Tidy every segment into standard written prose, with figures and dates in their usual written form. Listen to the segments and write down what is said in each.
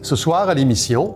Ce soir, à l'émission,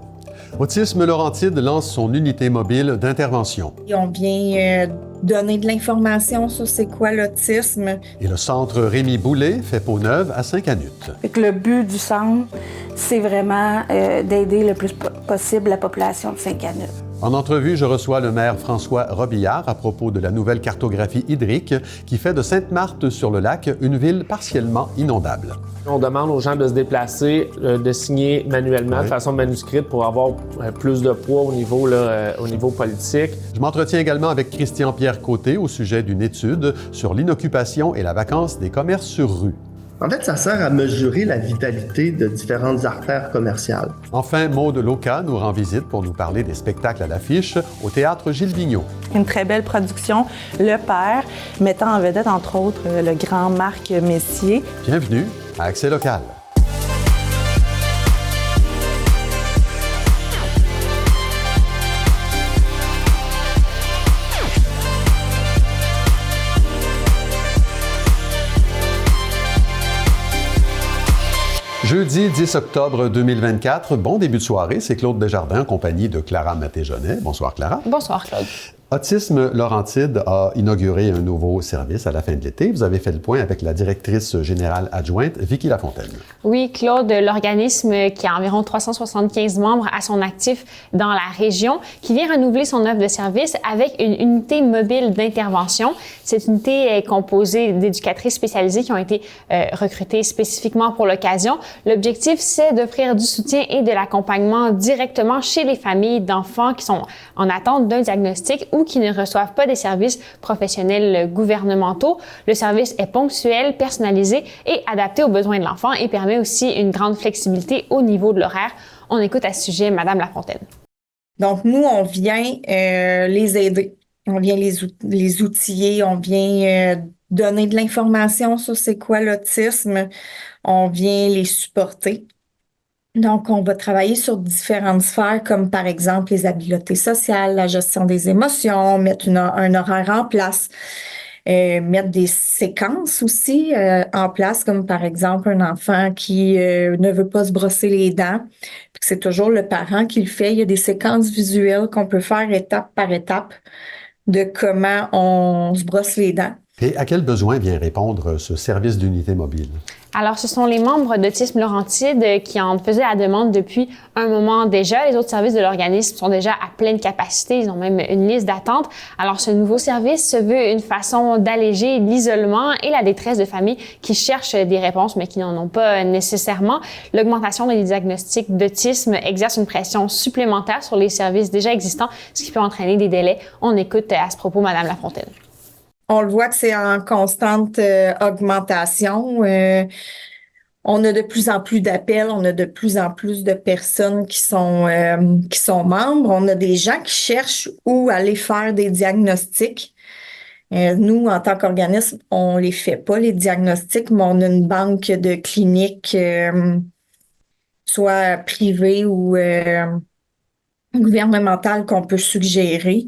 Autisme Laurentide lance son unité mobile d'intervention. On vient donner de l'information sur c'est quoi l'autisme. Et le centre Rémi Boulet fait peau neuve à Saint-Canute. Le but du centre, c'est vraiment d'aider le plus possible la population de Saint-Canute. En entrevue, je reçois le maire François Robillard à propos de la nouvelle cartographie hydrique qui fait de Sainte-Marthe-sur-le-Lac une ville partiellement inondable. On demande aux gens de se déplacer, de signer manuellement, de façon manuscrite, pour avoir plus de poids au niveau politique. Je m'entretiens également avec Christian-Pierre Côté au sujet d'une étude sur l'inoccupation et la vacance des commerces sur rue. En fait, ça sert à mesurer la vitalité de différentes artères commerciales. Enfin, Maude Loca nous rend visite pour nous parler des spectacles à l'affiche au Théâtre Gilles Vigneault. Une très belle production, Le Père, mettant en vedette, entre autres, le grand Marc Messier. Bienvenue à Accès Local. Jeudi 10 octobre 2024, bon début de soirée, c'est Claude Desjardins en compagnie de Clara Maté-Jonet. Bonsoir Clara. Bonsoir Claude. Autisme Laurentide a inauguré un nouveau service à la fin de l'été. Vous avez fait le point avec la directrice générale adjointe, Vicky Lafontaine. Oui, Claude, l'organisme qui a environ 375 membres à son actif dans la région, qui vient renouveler son offre de service avec une unité mobile d'intervention. Cette unité est composée d'éducatrices spécialisées qui ont été recrutées spécifiquement pour l'occasion. L'objectif, c'est d'offrir du soutien et de l'accompagnement directement chez les familles d'enfants qui sont en attente d'un diagnostic ou qui ne reçoivent pas des services professionnels gouvernementaux. Le service est ponctuel, personnalisé et adapté aux besoins de l'enfant et permet aussi une grande flexibilité au niveau de l'horaire. On écoute à ce sujet Madame Lafontaine. Donc, nous, on vient les aider. On vient les outiller, on vient donner de l'information sur c'est quoi l'autisme, on vient les supporter. Donc, on va travailler sur différentes sphères, comme par exemple les habiletés sociales, la gestion des émotions, mettre un horaire en place, mettre des séquences aussi en place, comme par exemple un enfant qui ne veut pas se brosser les dents, puis que c'est toujours le parent qui le fait. Il y a des séquences visuelles qu'on peut faire étape par étape de comment on se brosse les dents. Et à quel besoin vient répondre ce service d'unité mobile? Alors, ce sont les membres d'Autisme Laurentide qui en faisaient la demande depuis un moment déjà. Les autres services de l'organisme sont déjà à pleine capacité. Ils ont même une liste d'attente. Alors, ce nouveau service se veut une façon d'alléger l'isolement et la détresse de familles qui cherchent des réponses, mais qui n'en ont pas nécessairement. L'augmentation des diagnostics d'autisme exerce une pression supplémentaire sur les services déjà existants, ce qui peut entraîner des délais. On écoute à ce propos Madame Lafontaine. On le voit que c'est en constante augmentation. On a de plus en plus d'appels, on a de plus en plus de personnes qui sont membres. On a des gens qui cherchent où aller faire des diagnostics. Nous, en tant qu'organisme, on les fait pas, les diagnostics, mais on a une banque de cliniques, soit privées ou gouvernementales, qu'on peut suggérer.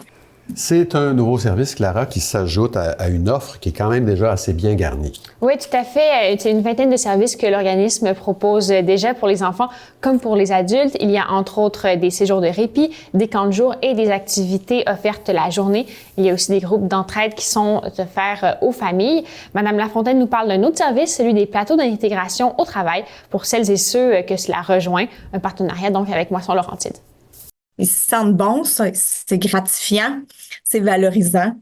C'est un nouveau service, Clara, qui s'ajoute à une offre qui est quand même déjà assez bien garnie. Oui, tout à fait. C'est une vingtaine de services que l'organisme propose déjà pour les enfants comme pour les adultes. Il y a entre autres des séjours de répit, des camps de jour et des activités offertes la journée. Il y a aussi des groupes d'entraide qui sont offerts aux familles. Madame Lafontaine nous parle d'un autre service, celui des plateaux d'intégration au travail pour celles et ceux que cela rejoint. Un partenariat donc avec Moisson Laurentide. Ils se sentent bons, c'est gratifiant, c'est valorisant.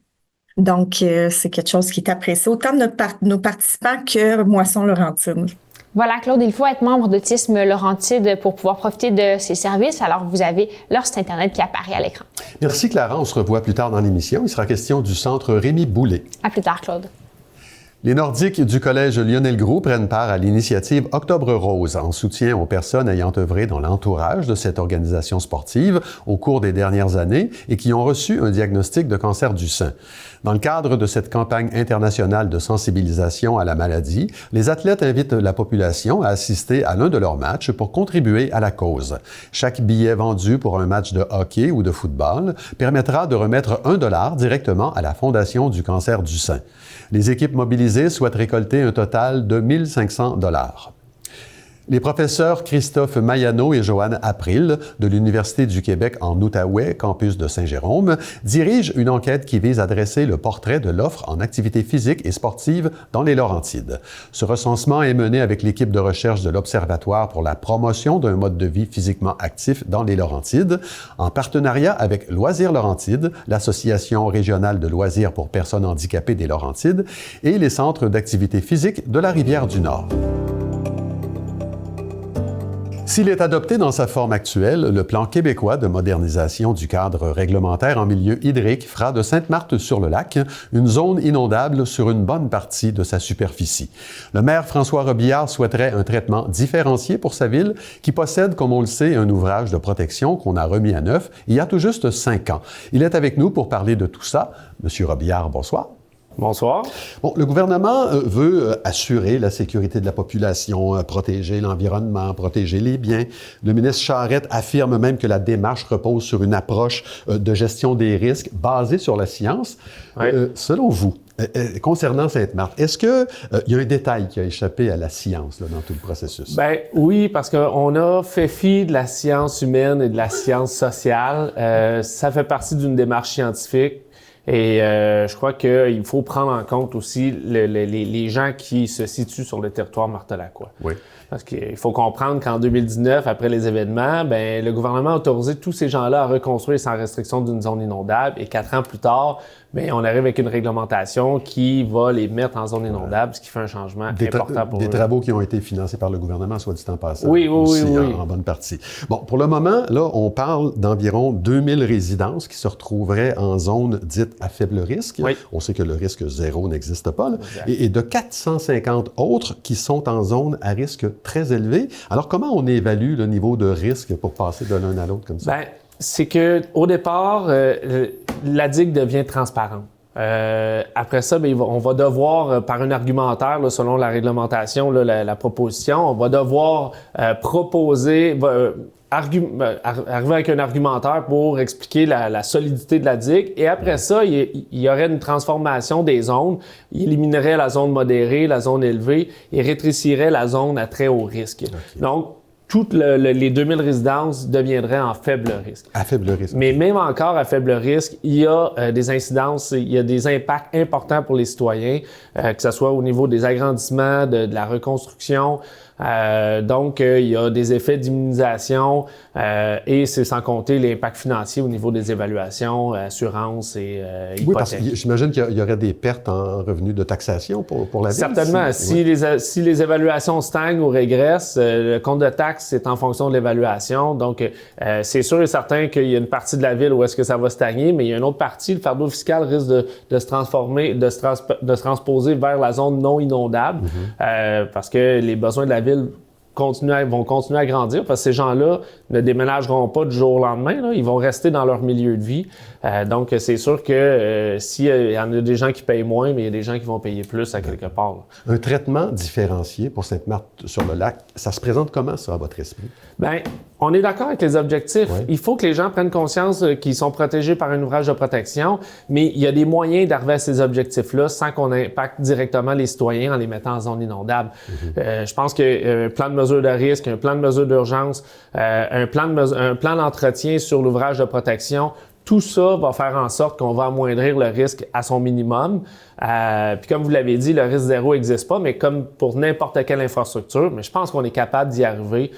Donc, c'est quelque chose qui est apprécié autant de nos participants que Moisson Laurentide. Voilà, Claude, il faut être membre d'Autisme Laurentide pour pouvoir profiter de ces services. Alors, vous avez leur site Internet qui apparaît à l'écran. Merci, Clara. On se revoit plus tard dans l'émission. Il sera question du centre Rémi Boulet. À plus tard, Claude. Les Nordiques du Collège Lionel Groulx prennent part à l'initiative Octobre Rose en soutien aux personnes ayant œuvré dans l'entourage de cette organisation sportive au cours des dernières années et qui ont reçu un diagnostic de cancer du sein. Dans le cadre de cette campagne internationale de sensibilisation à la maladie, les athlètes invitent la population à assister à l'un de leurs matchs pour contribuer à la cause. Chaque billet vendu pour un match de hockey ou de football permettra de remettre $1 directement à la Fondation du cancer du sein. Les équipes mobilisées souhaitent récolter un total de $1 500. Les professeurs Christophe Mayano et Joanne April de l'Université du Québec en Outaouais, campus de Saint-Jérôme, dirigent une enquête qui vise à dresser le portrait de l'offre en activité physique et sportive dans les Laurentides. Ce recensement est mené avec l'équipe de recherche de l'Observatoire pour la promotion d'un mode de vie physiquement actif dans les Laurentides, en partenariat avec Loisirs Laurentides, l'Association régionale de loisirs pour personnes handicapées des Laurentides et les centres d'activité physique de la Rivière-du-Nord. S'il est adopté dans sa forme actuelle, le plan québécois de modernisation du cadre réglementaire en milieu hydrique fera de Sainte-Marthe-sur-le-Lac une zone inondable sur une bonne partie de sa superficie. Le maire François Robillard souhaiterait un traitement différencié pour sa ville qui possède, comme on le sait, un ouvrage de protection qu'on a remis à neuf il y a tout juste 5 ans. Il est avec nous pour parler de tout ça. Monsieur Robillard, bonsoir. Bonsoir. Bon, le gouvernement veut assurer la sécurité de la population, protéger l'environnement, protéger les biens. Le ministre Charette affirme même que la démarche repose sur une approche de gestion des risques basée sur la science. Oui. Selon vous, concernant Sainte-Marthe, est-ce qu'il y a un détail qui a échappé à la science là, dans tout le processus? Ben oui, parce qu'on a fait fi de la science humaine et de la science sociale. Ça fait partie d'une démarche scientifique. Et je crois qu'il faut prendre en compte aussi les gens qui se situent sur le territoire martelacois. Oui. Parce qu'il faut comprendre qu'en 2019, après les événements, ben le gouvernement a autorisé tous ces gens-là à reconstruire sans restriction d'une zone inondable. Et 4 ans plus tard, ben on arrive avec une réglementation qui va les mettre en zone inondable, ce qui fait un changement important pour eux. Des travaux qui ont été financés par le gouvernement, soit dit en passant. Oui. En bonne partie. Bon, pour le moment, là, on parle d'environ 2000 résidences qui se retrouveraient en zone dite à faible risque. Oui. On sait que le risque zéro n'existe pas. Là. Et de 450 autres qui sont en zone à risque très élevé. Alors, comment on évalue le niveau de risque pour passer de l'un à l'autre comme ça? Ben, c'est que au départ, la digue devient transparente. Après ça, ben, on va devoir, par un argumentaire, là, selon la réglementation, là, la proposition, on va devoir proposer, arriver avec un argumentaire pour expliquer la solidité de la digue. Et après ça, il y aurait une transformation des zones. Il éliminerait la zone modérée, la zone élevée et rétrécirait la zone à très haut risque. Okay. Donc, toutes les 2000 résidences deviendraient en faible risque. À faible risque. Mais même encore à faible risque, il y a des incidences, il y a des impacts importants pour les citoyens, que ce soit au niveau des agrandissements, de la reconstruction. Donc, il y a des effets d'immunisation et c'est sans compter l'impact financier au niveau des évaluations, assurances et hypothèques. Oui, parce que j'imagine qu'il y aurait des pertes en revenus de taxation pour la ville. Certainement. Si les évaluations stagnent ou régressent, le compte de taxe, c'est en fonction de l'évaluation. Donc, c'est sûr et certain qu'il y a une partie de la ville où est-ce que ça va stagner, mais il y a une autre partie, le fardeau fiscal risque de se transformer, de se transposer vers la zone non inondable parce que les besoins de la ville vont continuer à grandir parce que ces gens-là ne déménageront pas du jour au lendemain. Là. Ils vont rester dans leur milieu de vie. Donc, c'est sûr que s'il y en a des gens qui payent moins, mais il y a des gens qui vont payer plus à quelque part. Là. Un traitement différencié pour Sainte-Marthe-sur-le-Lac, ça se présente comment, ça, à votre esprit? Bien, on est d'accord avec les objectifs. Oui. Il faut que les gens prennent conscience qu'ils sont protégés par un ouvrage de protection, mais il y a des moyens d'arriver à ces objectifs-là sans qu'on impacte directement les citoyens en les mettant en zone inondable. Je pense qu'un plan de mesure de risque, un plan de mesure d'urgence, un plan d'entretien sur l'ouvrage de protection, tout ça va faire en sorte qu'on va amoindrir le risque à son minimum. Puis comme vous l'avez dit, le risque zéro n'existe pas, mais comme pour n'importe quelle infrastructure, mais je pense qu'on est capable d'y arriver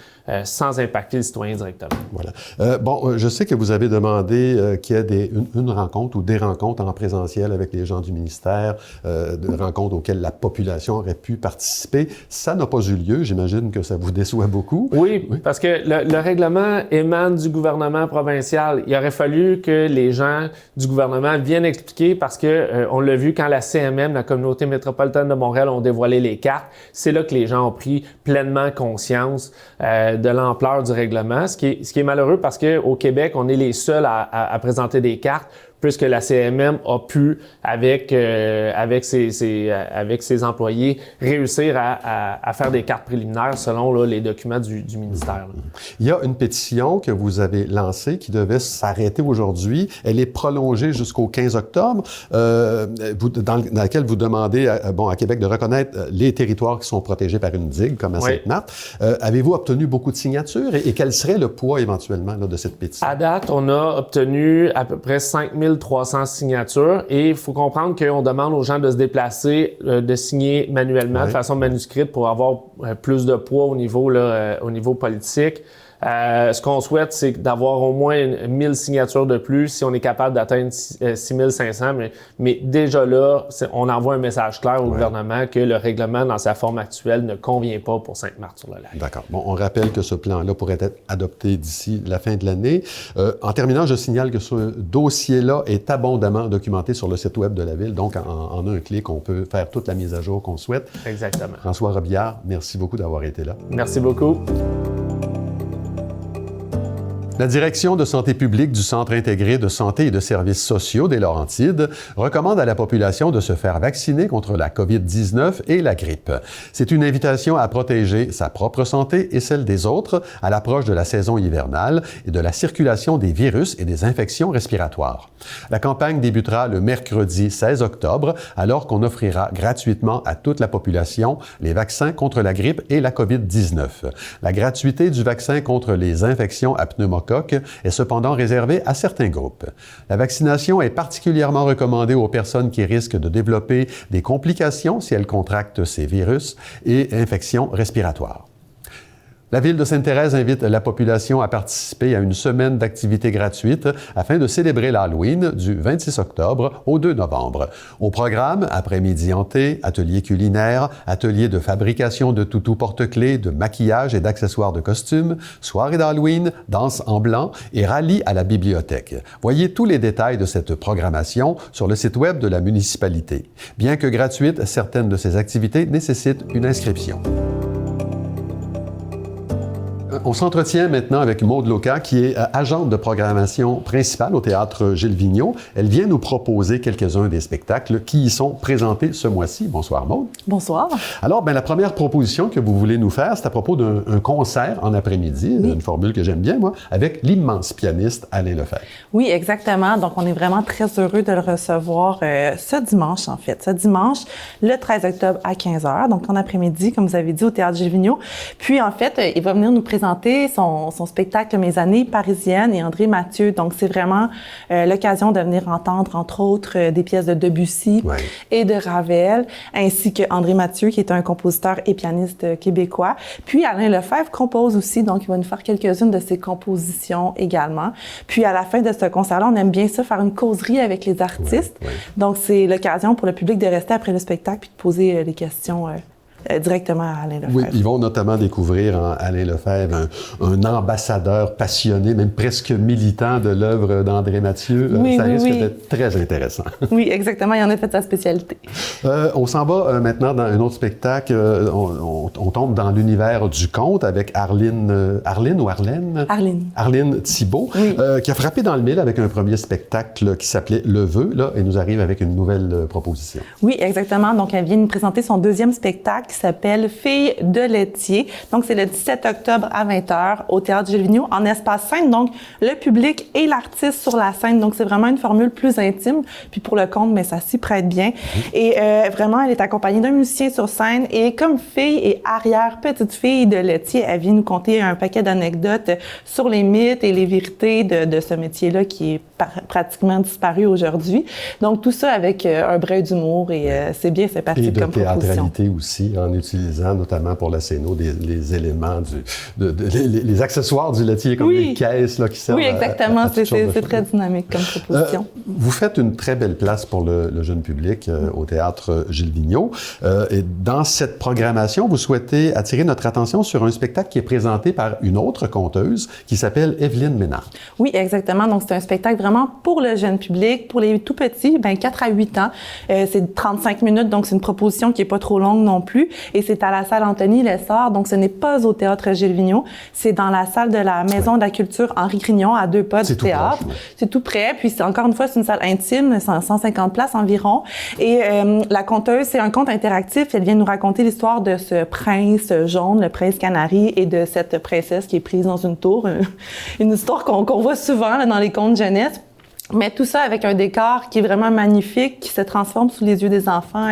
sans impacter les citoyens directement. Voilà. Je sais que vous avez demandé qu'il y ait une rencontre ou des rencontres en présentiel avec les gens du ministère, des rencontres auxquelles la population aurait pu participer. Ça n'a pas eu lieu. J'imagine que ça vous déçoit beaucoup. Oui. Parce que le règlement émane du gouvernement provincial. Il aurait fallu que les gens du gouvernement viennent expliquer parce que on l'a vu quand la CMM, la Communauté métropolitaine de Montréal, ont dévoilé les cartes. C'est là que les gens ont pris pleinement conscience de l'ampleur du règlement, ce qui est malheureux parce qu'au Québec, on est les seuls à présenter des cartes puisque la CMM a pu, avec ses employés, réussir à faire des cartes préliminaires selon là, les documents du ministère. Là. Il y a une pétition que vous avez lancée qui devait s'arrêter aujourd'hui. Elle est prolongée jusqu'au 15 octobre, dans laquelle vous demandez à Québec de reconnaître les territoires qui sont protégés par une digue, comme à Sainte-Marthe. Avez-vous obtenu beaucoup de signatures et quel serait le poids éventuellement là, de cette pétition? À date, on a obtenu à peu près 5300 signatures et il faut comprendre qu'on demande aux gens de se déplacer, de signer manuellement, de façon manuscrite pour avoir plus de poids au niveau politique. Ce qu'on souhaite, c'est d'avoir au moins 1000 signatures de plus si on est capable d'atteindre 6500. Mais déjà là, on envoie un message clair au gouvernement que le règlement dans sa forme actuelle ne convient pas pour Sainte-Marthe-sur-le-Lac. D'accord. Bon, on rappelle que ce plan-là pourrait être adopté d'ici la fin de l'année. En terminant, je signale que ce dossier-là est abondamment documenté sur le site web de la Ville. Donc, en un clic, on peut faire toute la mise à jour qu'on souhaite. Exactement. François Robillard, merci beaucoup d'avoir été là. Merci beaucoup. La Direction de santé publique du Centre intégré de santé et de services sociaux des Laurentides recommande à la population de se faire vacciner contre la COVID-19 et la grippe. C'est une invitation à protéger sa propre santé et celle des autres à l'approche de la saison hivernale et de la circulation des virus et des infections respiratoires. La campagne débutera le mercredi 16 octobre, alors qu'on offrira gratuitement à toute la population les vaccins contre la grippe et la COVID-19. La gratuité du vaccin contre les infections à pneumocoque est cependant réservée à certains groupes. La vaccination est particulièrement recommandée aux personnes qui risquent de développer des complications si elles contractent ces virus et infections respiratoires. La Ville de Sainte-Thérèse invite la population à participer à une semaine d'activités gratuites afin de célébrer l'Halloween du 26 octobre au 2 novembre. Au programme, après-midi hanté, ateliers culinaires, ateliers de fabrication de toutous porte-clés, de maquillage et d'accessoires de costumes, soirée d'Halloween, danse en blanc et rallye à la bibliothèque. Voyez tous les détails de cette programmation sur le site web de la municipalité. Bien que gratuites, certaines de ces activités nécessitent une inscription. On s'entretient maintenant avec Maude Loca, qui est agente de programmation principale au Théâtre Gilles Vigneault. Elle vient nous proposer quelques-uns des spectacles qui y sont présentés ce mois-ci. Bonsoir, Maude. Bonsoir. Alors, la première proposition que vous voulez nous faire, c'est à propos d'un concert en après-midi, une formule que j'aime bien, moi, avec l'immense pianiste Alain Lefebvre. Oui, exactement. Donc, on est vraiment très heureux de le recevoir ce dimanche, en fait. Ce dimanche, le 13 octobre à 15h, donc en après-midi, comme vous avez dit, au Théâtre Gilles Vigneault. Puis, en fait, il va venir nous présenter son spectacle Mes années parisiennes et André Mathieu. Donc, c'est vraiment l'occasion de venir entendre, entre autres, des pièces de Debussy et de Ravel, ainsi que André Mathieu, qui est un compositeur et pianiste québécois. Puis, Alain Lefebvre compose aussi, donc il va nous faire quelques-unes de ses compositions également. Puis, à la fin de ce concert-là, on aime bien ça, faire une causerie avec les artistes. Donc, c'est l'occasion pour le public de rester après le spectacle puis de poser les questions directement à Alain Lefebvre. Oui, ils vont notamment découvrir en Alain Lefebvre un ambassadeur passionné, même presque militant de l'œuvre d'André Mathieu. Ça risque d'être très intéressant. Oui, exactement. Il en a fait sa spécialité. On s'en va maintenant dans un autre spectacle. On tombe dans l'univers du conte avec Arline Thibault, qui a frappé dans le mille avec un premier spectacle qui s'appelait Le Vœu, là, et nous arrive avec une nouvelle proposition. Oui, exactement. Donc, elle vient nous présenter son deuxième spectacle qui s'appelle Filles de laitier. Donc, c'est le 17 octobre à 20h au Théâtre Gilles Vigneault en espace scène. Donc, le public et l'artiste sur la scène. Donc, c'est vraiment une formule plus intime. Puis pour le conte, mais ça s'y prête bien. Et vraiment, elle est accompagnée d'un musicien sur scène. Et comme fille et arrière-petite-fille de laitier, elle vient nous conter un paquet d'anecdotes sur les mythes et les vérités de ce métier-là qui est pratiquement disparu aujourd'hui. Donc, tout ça avec un brin d'humour et c'est bien sympathique comme proposition. Et de théâtralité aussi, en utilisant notamment pour la scéno les éléments, les accessoires du laitier, comme les caisses là, qui servent. Oui, exactement. C'est très dynamique comme proposition. Vous faites une très belle place pour le jeune public au Théâtre Gilles Vigneault. Et dans cette programmation, vous souhaitez attirer notre attention sur un spectacle qui est présenté par une autre conteuse qui s'appelle Evelyne Ménard. Oui, exactement. Donc, c'est un spectacle vraiment pour le jeune public, pour les tout petits, 4 à 8 ans. C'est 35 minutes, donc c'est une proposition qui est pas trop longue non plus. plus. Et c'est à la salle Anthony Lessard. Donc, ce n'est pas au théâtre Gilles Vigneault. C'est dans la salle de la Maison de la Culture Henri Grignon, à 2 pas du théâtre. Proche, C'est tout près. Puis, encore une fois, c'est une salle intime, 150 places environ. Et la conteuse, c'est un conte interactif. Elle vient nous raconter l'histoire de ce prince jaune, le prince Canari, et de cette princesse qui est prise dans une tour. Une histoire qu'on voit souvent là, dans les contes jeunesse. Mais tout ça avec un décor qui est vraiment magnifique, qui se transforme sous les yeux des enfants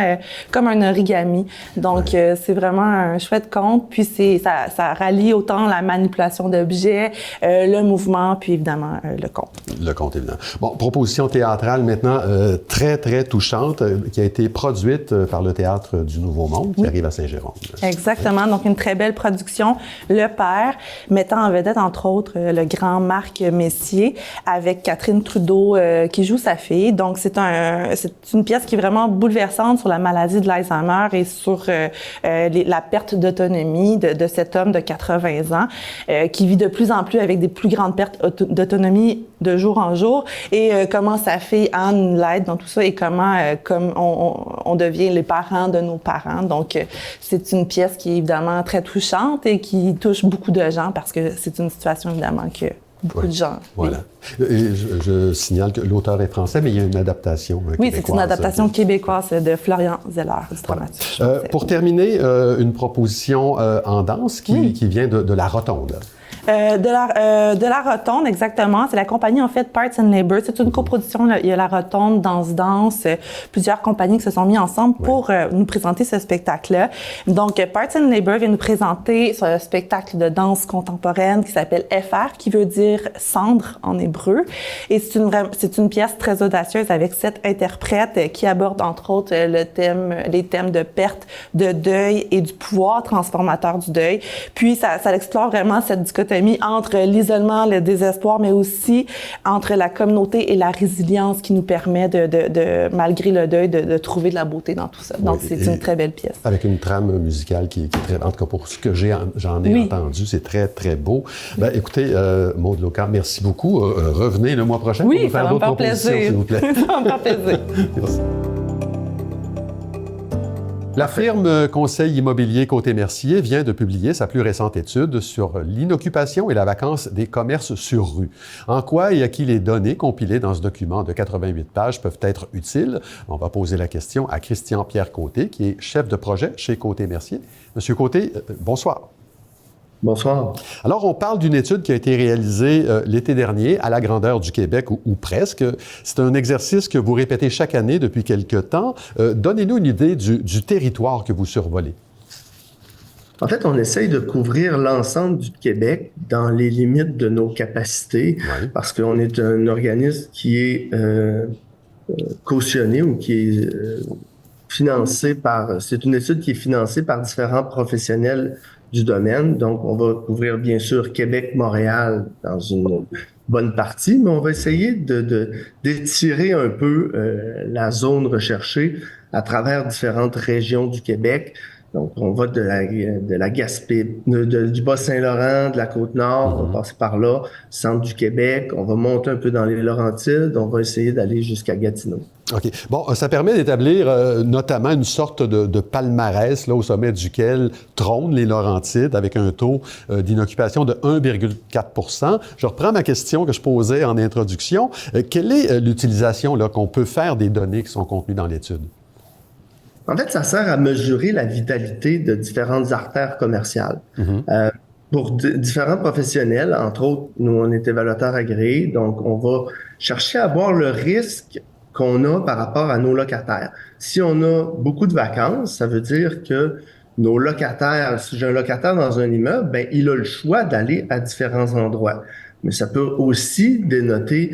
comme un origami. Donc, c'est vraiment un chouette conte. Puis, ça rallie autant la manipulation d'objets, le mouvement, puis évidemment le conte. Le conte, évidemment. Bon, proposition théâtrale maintenant très, très touchante qui a été produite par le Théâtre du Nouveau Monde qui arrive à Saint-Jérôme. Exactement. Donc, une très belle production. Le Père, mettant en vedette, entre autres, le grand Marc Messier avec Catherine Trudeau qui joue sa fille. Donc, c'est une pièce qui est vraiment bouleversante sur la maladie de l'Alzheimer et sur la perte d'autonomie de cet homme de 80 ans qui vit de plus en plus avec des plus grandes pertes d'autonomie de jour en jour et comment sa fille Anne l'aide dans tout ça et comment comme on devient les parents de nos parents. Donc, c'est une pièce qui est évidemment très touchante et qui touche beaucoup de gens parce que c'est une situation évidemment que beaucoup de gens. Voilà. Et je signale que l'auteur est français, mais il y a une adaptation québécoise. Oui, c'est une adaptation québécoise de Florian Zeller, du dramaturge. Pour terminer, une proposition en danse qui vient de la Rotonde. De la Rotonde, exactement. C'est la compagnie, en fait, Parts and Labour. C'est une coproduction. Là. Il y a la Rotonde, Danse, plusieurs compagnies qui se sont mis ensemble pour nous présenter ce spectacle-là. Donc, Parts and Labour vient nous présenter ce spectacle de danse contemporaine qui s'appelle FR, qui veut dire cendre en hébreu. Et c'est une pièce très audacieuse avec 7 interprètes qui abordent, entre autres, les thèmes de perte, de deuil et du pouvoir transformateur du deuil. Puis, ça explore vraiment cette dichotomie entre l'isolement, le désespoir, mais aussi entre la communauté et la résilience qui nous permet malgré le deuil, de trouver de la beauté dans tout ça. Donc, c'est une très belle pièce. Avec une trame musicale qui est très... En tout cas, pour ce que j'en ai entendu, c'est très, très beau. Ben, écoutez, Maude Locard, merci beaucoup. Revenez le mois prochain pour nous faire d'autres propositions, s'il vous plaît. Ça va me faire plaisir. Merci. La firme Conseil immobilier Côté-Mercier vient de publier sa plus récente étude sur l'inoccupation et la vacance des commerces sur rue. En quoi et à qui les données compilées dans ce document de 88 pages peuvent être utiles? On va poser la question à Christian-Pierre Côté, qui est chef de projet chez Côté-Mercier. Monsieur Côté, bonsoir. Bonsoir. Alors, on parle d'une étude qui a été réalisée l'été dernier à la grandeur du Québec, ou presque. C'est un exercice que vous répétez chaque année depuis quelque temps. Donnez-nous une idée du territoire que vous survolez. En fait, on essaye de couvrir l'ensemble du Québec dans les limites de nos capacités, parce qu'on est un organisme qui est cautionné ou qui est financé par... C'est une étude qui est financée par différents professionnels du domaine. Donc, on va couvrir bien sûr Québec, Montréal dans une bonne partie, mais on va essayer d'étirer un peu la zone recherchée à travers différentes régions du Québec. Donc, on va de la Gaspé, du Bas-Saint-Laurent, de la Côte-Nord, on va passer par là, centre du Québec, on va monter un peu dans les Laurentides, on va essayer d'aller jusqu'à Gatineau. OK. Bon, ça permet d'établir notamment une sorte de palmarès là, au sommet duquel trônent les Laurentides avec un taux d'inoccupation de 1,4 %. Je reprends ma question que je posais en introduction. Quelle est l'utilisation là, qu'on peut faire des données qui sont contenues dans l'étude? En fait, ça sert à mesurer la vitalité de différentes artères commerciales. Pour différents professionnels, entre autres, nous, on est évaluateurs agréés, donc on va chercher à voir le risque qu'on a par rapport à nos locataires. Si on a beaucoup de vacances, ça veut dire que nos locataires, si j'ai un locataire dans un immeuble, ben, il a le choix d'aller à différents endroits. Mais ça peut aussi dénoter,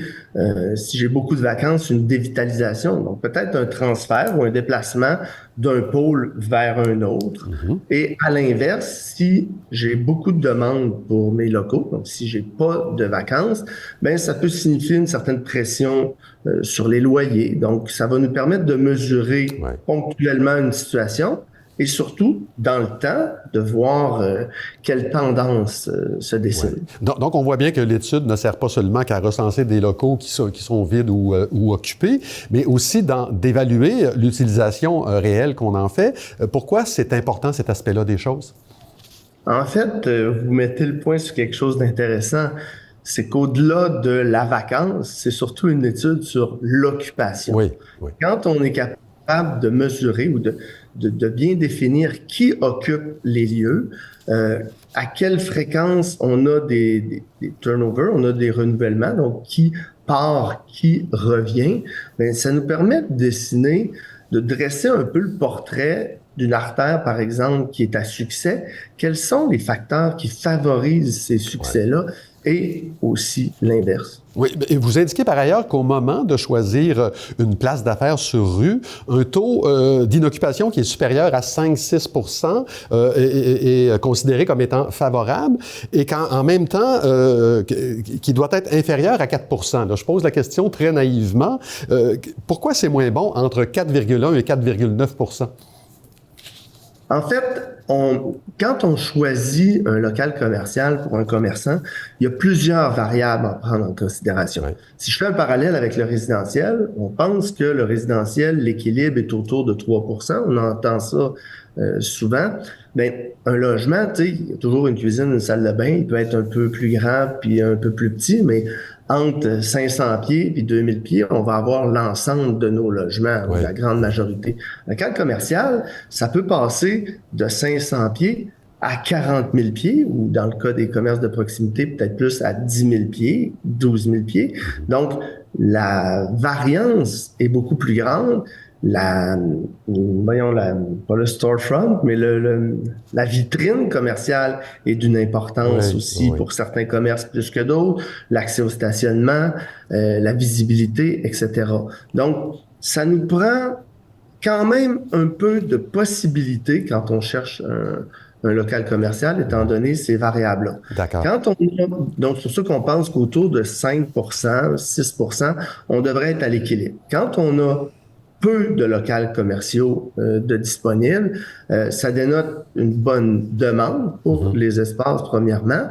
si j'ai beaucoup de vacances, une dévitalisation. Donc, peut-être un transfert ou un déplacement d'un pôle vers un autre. Et à l'inverse, si j'ai beaucoup de demandes pour mes locaux, donc si j'ai pas de vacances, ben ça peut signifier une certaine pression sur les loyers. Donc, ça va nous permettre de mesurer ponctuellement une situation. et surtout, dans le temps, de voir quelle tendance se dessine. Ouais. Donc, on voit bien que l'étude ne sert pas seulement qu'à recenser des locaux qui sont vides ou occupés, mais aussi d'évaluer l'utilisation réelle qu'on en fait. Pourquoi c'est important cet aspect-là des choses? En fait, vous mettez le point sur quelque chose d'intéressant. C'est qu'au-delà de la vacance, c'est surtout une étude sur l'occupation. Oui. Quand on est capable de mesurer ou de bien définir qui occupe les lieux, à quelle fréquence on a des turnovers, on a des renouvellements, donc qui part, qui revient, bien, ça nous permet de dresser un peu le portrait d'une artère, par exemple, qui est à succès. Quels sont les facteurs qui favorisent ces succès-là et aussi l'inverse? Oui, et vous indiquez par ailleurs qu'au moment de choisir une place d'affaires sur rue, un taux d'inoccupation qui est supérieur à 5-6 est considéré comme étant favorable et qu'en même temps, qui doit être inférieur à 4 Là, je pose la question très naïvement. Pourquoi c'est moins bon entre 4,1 et 4,9 En fait, quand on choisit un local commercial pour un commerçant, il y a plusieurs variables à prendre en considération. Ouais. Si je fais un parallèle avec le résidentiel, on pense que le résidentiel, l'équilibre est autour de 3 On entend ça souvent. Bien, un logement, tu sais, il y a toujours une cuisine, une salle de bain, il peut être un peu plus grand puis un peu plus petit, mais entre 500 pieds puis 2000 pieds, on va avoir l'ensemble de nos logements, la grande majorité. Le local commercial, ça peut passer de 500 pieds à 40 000 pieds, ou dans le cas des commerces de proximité, peut-être plus à 10 000 pieds, 12 000 pieds. Donc, la variance est beaucoup plus grande. Pas le storefront, mais la vitrine commerciale est d'une importance aussi pour certains commerces plus que d'autres, l'accès au stationnement, la visibilité, etc. Donc, ça nous prend quand même un peu de possibilités quand on cherche un local commercial, étant donné ces variables-là. D'accord. Donc, c'est pour ça qu'on pense qu'autour de 5 6 on devrait être à l'équilibre. Quand on a peu de locaux commerciaux de disponibles, ça dénote une bonne demande pour les espaces, premièrement,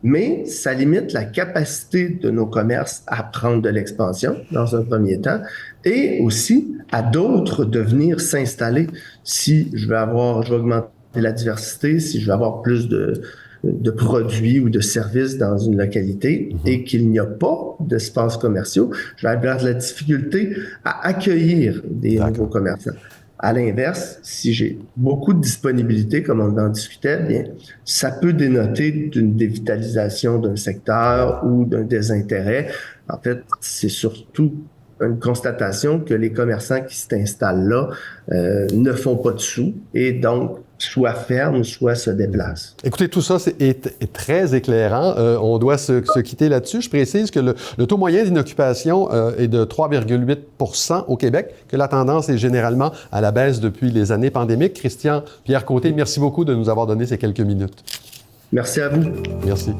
mais ça limite la capacité de nos commerces à prendre de l'expansion dans un premier temps et aussi à d'autres de venir s'installer. Si je vais augmenter la diversité, si je veux avoir plus de produits ou de services dans une localité et qu'il n'y a pas d'espaces commerciaux, je vais avoir de la difficulté à accueillir des nouveaux commerçants. À l'inverse, si j'ai beaucoup de disponibilité, comme on en discutait, bien, ça peut dénoter d'une dévitalisation d'un secteur ou d'un désintérêt. En fait, c'est surtout une constatation que les commerçants qui s'installent là ne font pas de sous et donc soit ferment, soit se déplacent. Écoutez, tout ça est très éclairant. On doit se quitter là-dessus. Je précise que le taux moyen d'inoccupation est de 3,8 au Québec, que la tendance est généralement à la baisse depuis les années pandémiques. Christian Pierre-Côté, merci beaucoup de nous avoir donné ces quelques minutes. Merci à vous. Merci.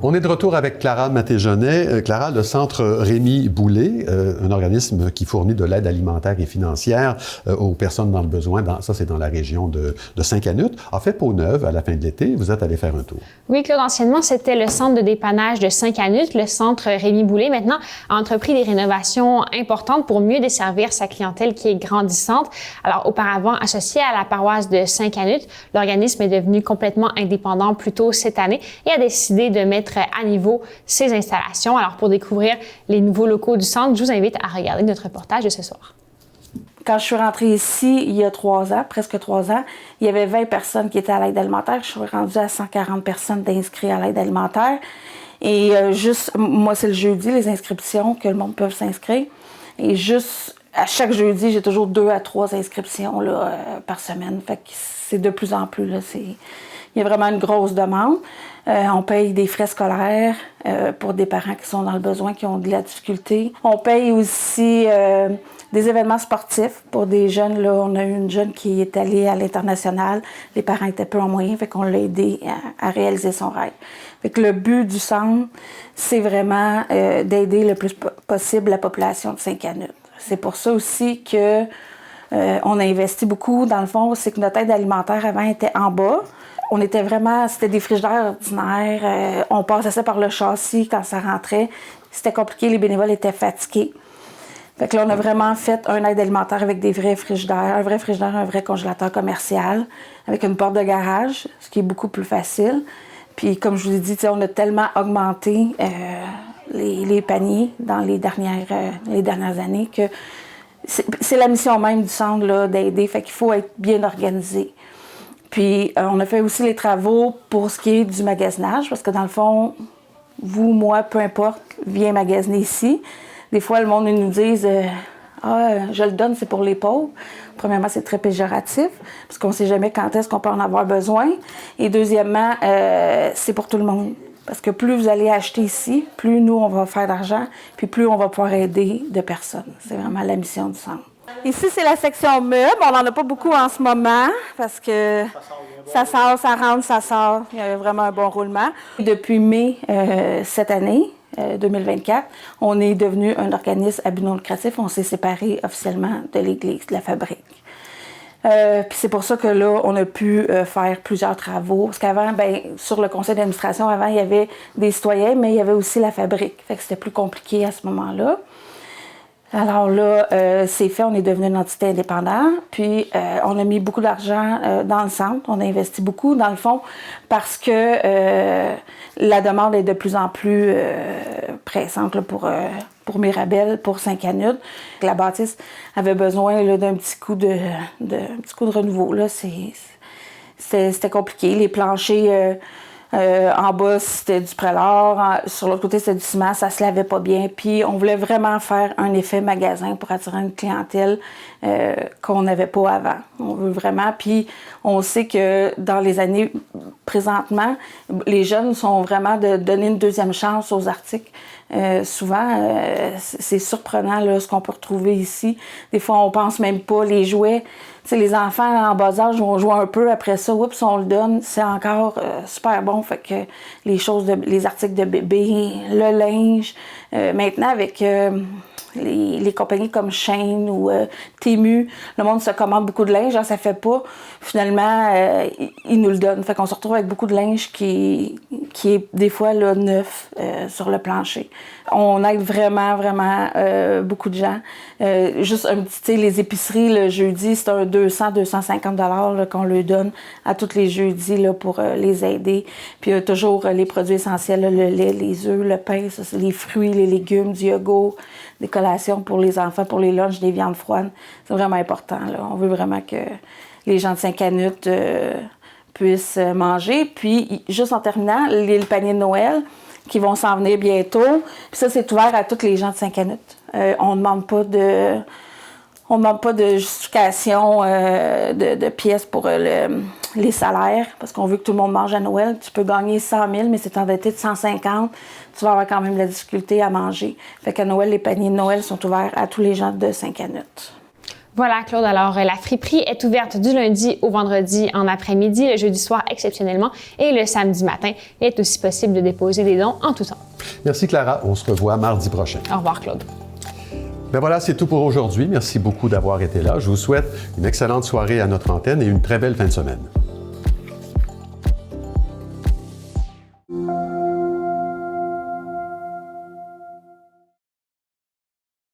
On est de retour avec Clara Matéjonet. Clara, le Centre Rémy Boulay, un organisme qui fournit de l'aide alimentaire et financière aux personnes dans le besoin, ça c'est dans la région de Saint-Canute, a fait peau neuve à la fin de l'été. Vous êtes allé faire un tour. Oui, Claude, anciennement, c'était le centre de dépannage de Saint-Canute. Le Centre Rémy Boulay, maintenant, a entrepris des rénovations importantes pour mieux desservir sa clientèle qui est grandissante. Alors, auparavant associé à la paroisse de Saint-Canute, l'organisme est devenu complètement indépendant plus tôt cette année et a décidé de mettre à niveau ses installations. Alors, pour découvrir les nouveaux locaux du centre, je vous invite à regarder notre reportage de ce soir. Quand je suis rentrée ici, il y a 3 ans, presque 3 ans, il y avait 20 personnes qui étaient à l'aide alimentaire. Je suis rendue à 140 personnes d'inscrits à l'aide alimentaire. Et moi, c'est le jeudi, les inscriptions, que le monde peut s'inscrire. Et juste, à chaque jeudi, j'ai toujours 2 à 3 inscriptions là, par semaine. Fait que c'est de plus en plus, là, il y a vraiment une grosse demande. On paye des frais scolaires pour des parents qui sont dans le besoin, qui ont de la difficulté. On paye aussi des événements sportifs pour des jeunes. Là, on a eu une jeune qui est allée à l'international. Les parents étaient peu en moyens, fait qu'on l'a aidé à réaliser son rêve. Fait que le but du centre, c'est vraiment d'aider le plus possible la population de Saint-Canute. C'est pour ça aussi que On a investi beaucoup. Dans le fond, c'est que notre aide alimentaire avant était en bas. On était vraiment, c'était des frigidaires ordinaires. On passait ça par le châssis quand ça rentrait. C'était compliqué, les bénévoles étaient fatigués. Fait que là, on a vraiment fait un aide alimentaire avec des vrais frigidaires, un vrai frigidaire, un vrai congélateur commercial, avec une porte de garage, ce qui est beaucoup plus facile. Puis, comme je vous ai dit, on a tellement augmenté les paniers dans les dernières années que c'est la mission même du centre là, d'aider. Fait qu'il faut être bien organisé. Puis, on a fait aussi les travaux pour ce qui est du magasinage, parce que dans le fond, vous, moi, peu importe, viens magasiner ici. Des fois, le monde nous dit je le donne, c'est pour les pauvres. Premièrement, c'est très péjoratif, parce qu'on ne sait jamais quand est-ce qu'on peut en avoir besoin. Et deuxièmement, c'est pour tout le monde. Parce que plus vous allez acheter ici, plus nous, on va faire d'argent, puis plus on va pouvoir aider de personnes. C'est vraiment la mission du centre. Ici, c'est la section meubles. On n'en a pas beaucoup en ce moment, parce que ça sort, ça rentre, ça sort. Il y a vraiment un bon roulement. Depuis mai cette année, 2024, on est devenu un organisme à but non lucratif. On s'est séparé officiellement de l'Église, de la fabrique. Puis c'est pour ça que là, on a pu faire plusieurs travaux. Parce qu'avant, sur le conseil d'administration, avant, il y avait des citoyens, mais il y avait aussi la fabrique. Fait que c'était plus compliqué à ce moment-là. Alors là, c'est fait, on est devenu une entité indépendante. Puis on a mis beaucoup d'argent dans le centre. On a investi beaucoup, dans le fond, parce que la demande est de plus en plus pressante là, pour Mirabel, pour Saint-Canute. La bâtisse avait besoin là, d'un petit coup de renouveau. Là. C'était compliqué. Les planchers en bas, c'était du prélard. Sur l'autre côté, c'était du ciment. Ça se lavait pas bien. Puis, on voulait vraiment faire un effet magasin pour attirer une clientèle qu'on n'avait pas avant. On veut vraiment. Puis, on sait que dans les années présentement, les jeunes sont vraiment de donner une deuxième chance aux articles. Souvent, c'est surprenant là, ce qu'on peut retrouver ici. Des fois, on pense même pas les jouets. T'sais, les enfants en bas âge vont jouer un peu, après ça, oups, on le donne, c'est encore super bon. Fait que les articles de bébé, le linge, maintenant avec les compagnies comme Shein ou Temu, le monde se commande beaucoup de linge, ça fait pas. Finalement, ils nous le donnent. Fait qu'on se retrouve avec beaucoup de linge qui est des fois là, neuf sur le plancher. On aide vraiment, vraiment beaucoup de gens. Juste un petit, les épiceries, le jeudi, c'est un 200-250 $ qu'on leur donne à tous les jeudis là, pour les aider. Puis toujours les produits essentiels, là, le lait, les œufs, le pain, ça, c'est les fruits, les légumes, du yogourt, des collations pour les enfants, pour les lunchs, des viandes froides. C'est vraiment important. Là. On veut vraiment que les gens de Saint-Canute puissent manger. Puis, juste en terminant, les paniers de Noël qui vont s'en venir bientôt. Puis ça, c'est ouvert à tous les gens de Saint-Canute. On ne demande pas de justification de pièces pour les salaires, parce qu'on veut que tout le monde mange à Noël. Tu peux gagner 100 000, mais c'est endetté de 150. Tu vas avoir quand même de la difficulté à manger. Fait qu'à Noël, les paniers de Noël sont ouverts à tous les gens de Saint-Canute. Voilà, Claude. Alors, la friperie est ouverte du lundi au vendredi en après-midi, le jeudi soir exceptionnellement, et le samedi matin. Il est aussi possible de déposer des dons en tout temps. Merci, Clara. On se revoit mardi prochain. Au revoir, Claude. Ben voilà, c'est tout pour aujourd'hui. Merci beaucoup d'avoir été là. Je vous souhaite une excellente soirée à notre antenne et une très belle fin de semaine.